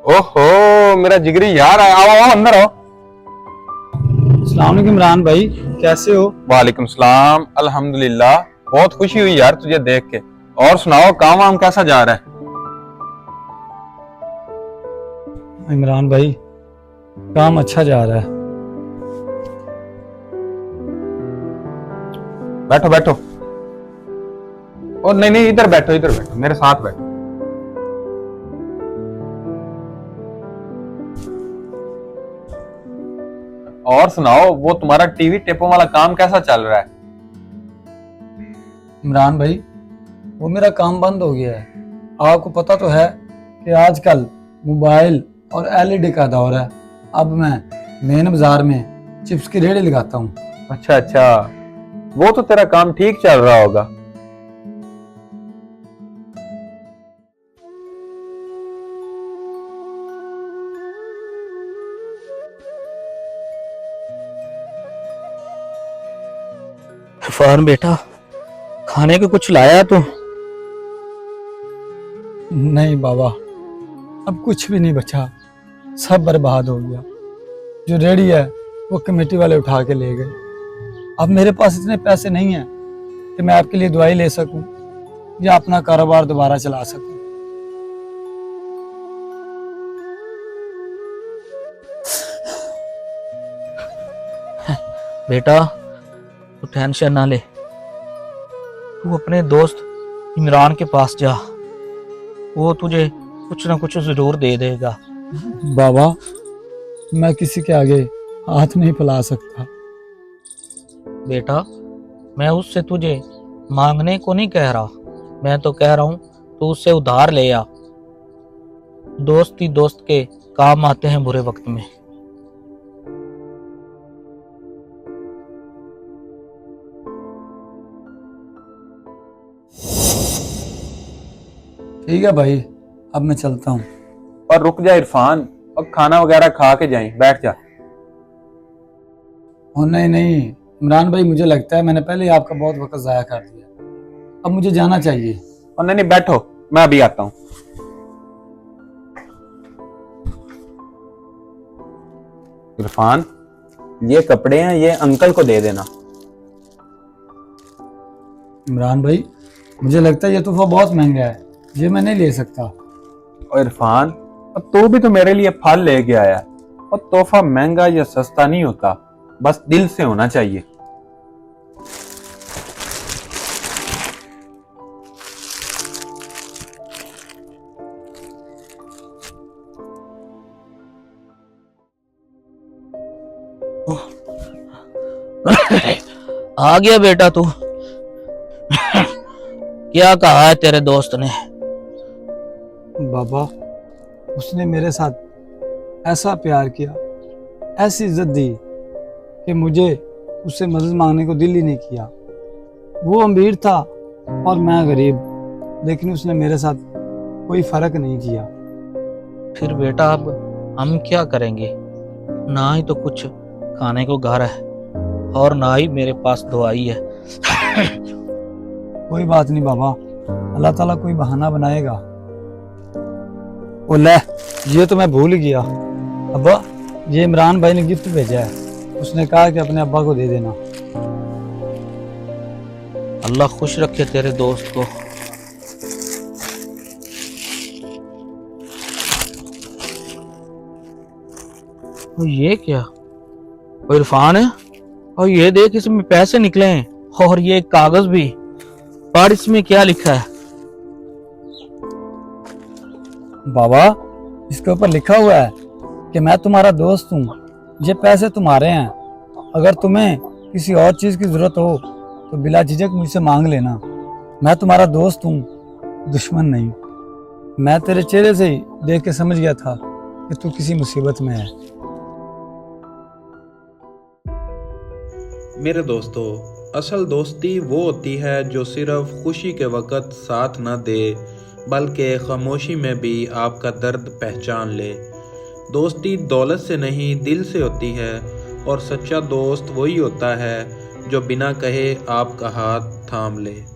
ओहो, मेरा जिगरी यार, आओ आओ अंदर आओ। अस्सलाम वालेकुम इमरान भाई, कैसे हो? वालेकुम सलाम, अल्हम्दुलिल्लाह। बहुत खुशी हुई यार तुझे देख के। और सुनाओ, काम वाम कैसा जा रहा है? इमरान भाई, काम अच्छा जा रहा है। बैठो बैठो। और नहीं नहीं, इधर बैठो, इधर बैठो, मेरे साथ बैठो। और सुनाओ, वो तुम्हारा टीवी टेपों वाला काम कैसा चल रहा है? इमरान भाई, वो मेरा काम बंद हो गया है। आपको पता तो है कि आजकल मोबाइल और एलईडी का दौर है। अब मैं मेन बाजार में चिप्स की रेहड़ी लगाता हूँ। अच्छा अच्छा, वो तो तेरा काम ठीक चल रहा होगा। फरहान बेटा, खाने को कुछ लाया तू? नहीं बाबा, अब कुछ भी नहीं बचा, सब बर्बाद हो गया। जो रेहड़ी है वो कमेटी वाले उठा के ले गए। अब मेरे पास इतने पैसे नहीं हैं कि मैं आपके लिए दवाई ले सकूं या अपना कारोबार दोबारा चला सकूं। बेटा तू टेंशन ना ले, तू अपने दोस्त इमरान के पास जा, वो तुझे कुछ ना कुछ जरूर दे देगा। बाबा, मैं किसी के आगे हाथ नहीं फैला सकता। बेटा, मैं उससे तुझे मांगने को नहीं कह रहा, मैं तो कह रहा हूँ तू उससे उधार ले आ। दोस्त ही दोस्त के काम आते हैं बुरे वक्त में। ठीक है भाई, अब मैं चलता हूँ। और रुक जा इरफान, अब खाना वगैरह खा के जाएं, बैठ जा। और नहीं नहीं इमरान भाई, मुझे लगता है मैंने पहले ही आपका बहुत वक्त जाया कर दिया। अब मुझे जाना चाहिए। और नहीं नहीं, बैठो, मैं अभी आता हूं। इरफान, ये कपड़े हैं, ये अंकल को दे देना। इमरान भाई, मुझे लगता है ये तोहफा बहुत महंगा है, ये मैं नहीं ले सकता। और इरफान, अब तू भी तो मेरे लिए फल लेके आया, और तोहफा महंगा या सस्ता नहीं होता, बस दिल से होना चाहिए। आ गया बेटा तू? क्या कहा है तेरे दोस्त ने? बाबा, उसने मेरे साथ ऐसा प्यार किया, ऐसी इज्जत दी कि मुझे उससे मदद मांगने को दिल ही नहीं किया। वो अमीर था और मैं गरीब, लेकिन उसने मेरे साथ कोई फर्क नहीं किया। फिर बेटा अब हम क्या करेंगे? ना ही तो कुछ खाने को घर है और ना ही मेरे पास दवाई है। कोई बात नहीं बाबा, अल्लाह ताला कोई बहाना बनाएगा। ओ ले, ये तो मैं भूल गया। अब्बा, ये इमरान भाई ने गिफ्ट भेजा है, उसने कहा कि अपने अब्बा को दे देना। अल्लाह खुश रखे तेरे दोस्त को। और ये क्या? और इरफान है, और ये देख इसमें पैसे निकले हैं, और ये कागज भी। पर इसमें क्या लिखा है? बाबा, इसके ऊपर लिखा हुआ है कि मैं तुम्हारा दोस्त हूँ, ये पैसे तुम्हारे हैं, अगर तुम्हें किसी और चीज़ की ज़रूरत हो तो बिला झिझक मुझसे मांग लेना। मैं तुम्हारा दोस्त हूँ, दुश्मन नहीं। मैं तेरे चेहरे से ही देख के समझ गया था कि तू किसी मुसीबत में है। मेरे दोस्तों, असल दोस्ती वो होती है जो सिर्फ खुशी के वक़्त साथ न दे, बल्कि खामोशी में भी आपका दर्द पहचान ले। दोस्ती दौलत से नहीं, दिल से होती है। और सच्चा दोस्त वही होता है जो बिना कहे आपका हाथ थाम ले।